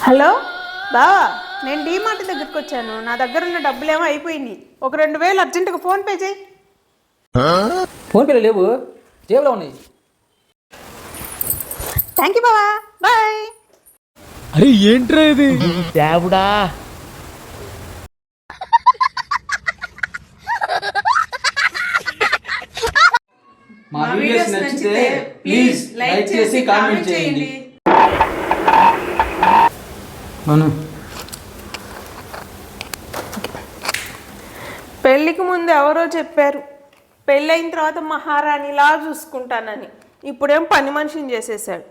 Hello బావా, నేను డీమార్ట్ దగ్గరికి వచ్చాను. నా దగ్గర ఉన్న డబ్బులేమో అయిపోయినాయి. ఒక 2000 అర్జెంటుగా ఫోన్పే చేయి. ఫోన్పేలో లేవు, జేబులో ఉన్నాయి. థ్యాంక్ యూ బావా, బాయ్. అరే ఏంట్రా ఇది దేవుడా. మా వీడియోస్ నచ్చితే ప్లీజ్ లైక్ చేసి కామెంట్ చేయండి. మనం పెళ్ళికి ముందు ఎవరో చెప్పారు పెళ్ళైన తర్వాత మహారాణిలా చూసుకుంటానని. ఇప్పుడేం పని మనిషిని చేసేసాడు.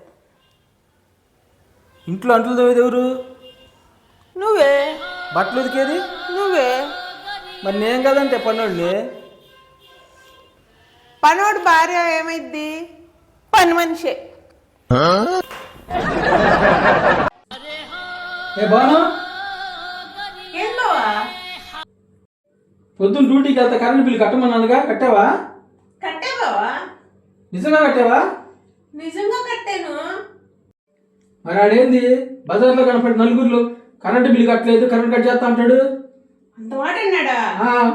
ఇంట్లో అంట్లు తోవేది ఎవరు? నువ్వే. బట్టలు ఉతికేది నువ్వే. మరి నేను కదంటే పన్నోడిని. పనోడు భార్య ఏమైద్ది? పని మనిషే. ఏ బాను, ఏం బావా? పొద్దున్న డ్యూటీకి వెళ్తా కరెంట్ బిల్లు కట్టమన్నానుగా, కట్టావా? కట్టే బావా. నిజంగా కట్టావా? నిజంగా కట్టాను. మరి ఆడేంది బజార్లో కనపడి నలుగురిలో కరెంటు బిల్లు కట్టలేదు, కరెంట్ కట్ చేస్తా అంటాడు. అంత మాట అన్నాడా?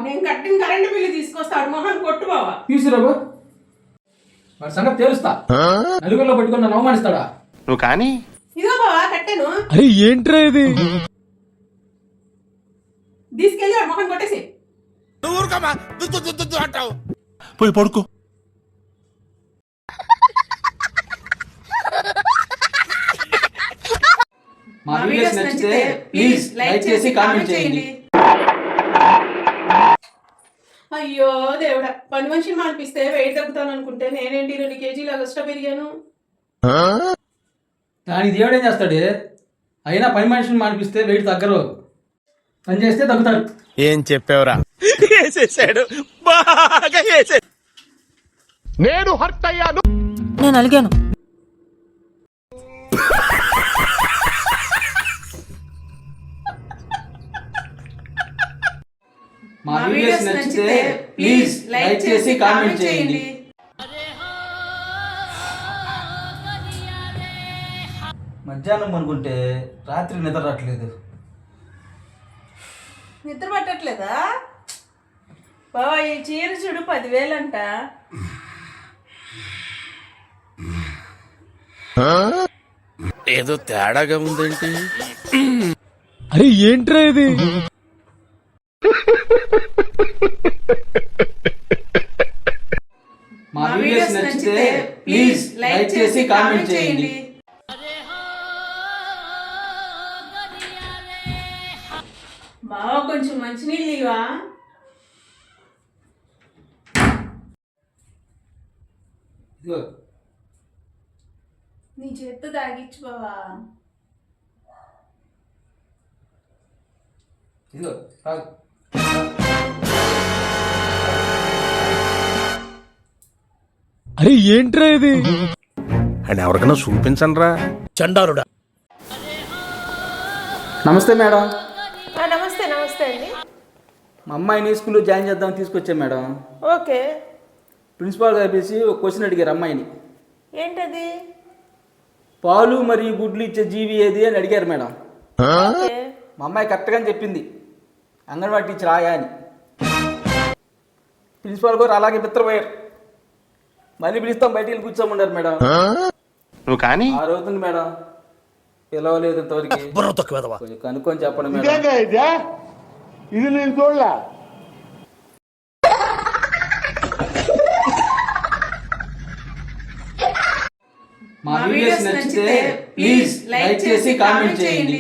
నేను కట్టిన కరెంటు బిల్లు తీసుకొస్తాడు మొహన్ కొట్టు బావా. తీసుకురాబో, వాడి సంగతి తెలుస్తా. నలుగురిలో పట్టుకుని నన్ను అవమానిస్తాడా? నువ్వు కానీ ఇదిగో బావా కట్టాను. అరే ఏంట్రా ఇది తీసుకెళ్ళి వాడు మొహన్ కొట్టేసి. పోయి పడుకో. మా వీడియోస్ నచ్చితే ప్లీజ్ లైక్ చేసి కామెంట్ చేయండి. అయ్యో దేవుడా, పని మనిషిని మానిపిస్తే వెయిట్ తగ్గుతాను అనుకుంటే నేనేంటి 2 కేజీలు ఎక్స్ట్రా పెరిగాను. దానికి దేవుడు ఏం చేస్తాడు? అయినా పని మనిషిని మానిపిస్తే వెయిట్ తగ్గరు, పని చేస్తే తగ్గుతారు. ఏం చెప్పావురా? వేసేసాడు, బాగా వేసే. నేను హర్ట్ అయ్యాను, నేను అలిగాను. మా వీడియోస్ నచ్చితే ప్లీజ్ లైక్ చేసి కామెంట్ చేయండి. మధ్యాహ్నం అనుకుంటే రాత్రి నిద్ర రావట్లేదు. నిద్ర పట్టట్లేదా బావా? ఈ చీర చూడు 10,000 అంట. ఏదో తేడాగా ఉందేంటి? అరే ఏంట్రా ఇది మా వీడియోస్ నచ్చితే ప్లీజ్ లైక్ చేసి కామెంట్ చేయండి. బావా కొంచెం మంచినీళ్ళు ఇవా. ఇదిగో నీ చేత్తో తాగిచ్చు బావా. ఇదిగో తాగు. అరే ఏంట్రా ఇది అని ఎవరికైనా చూపించండి రా చండారుడా. నమస్తే మేడం. నమస్తే. నమస్తే అండి. మా అమ్మాయిని స్కూల్లో జాయిన్ చేద్దామని తీసుకొచ్చాం మేడం. ఓకే. ప్రిన్సిపాల్ గారు పిలిచి ఒక క్వశ్చన్ అడిగారు అమ్మాయిని. ఏంటది? పాలు మరియు గుడ్లు ఇచ్చే జీవి ఏది అని అడిగారు మేడం. ఓకే. మా అమ్మాయి కరెక్ట్గా చెప్పింది, అంగన్వాడీ టీచర్ ఆయా అని. ప్రిన్సిపాల్ గారు అలాగే బిత్తరపోయారు. మళ్ళీ పిలుస్తాం, బయటికి వెళ్ళి కూర్చోమన్నారు మేడం. నువ్వు కానీ 6 అవుతుంది మేడం, పిలవలేదు ఇంతవరకు. కొంచెం కనుక్కొని చెప్పండి మేడం. ఇది నేను చూడలే. మా వీడియోస్ నచ్చితే ప్లీజ్ లైక్ చేసి కామెంట్ చేయండి.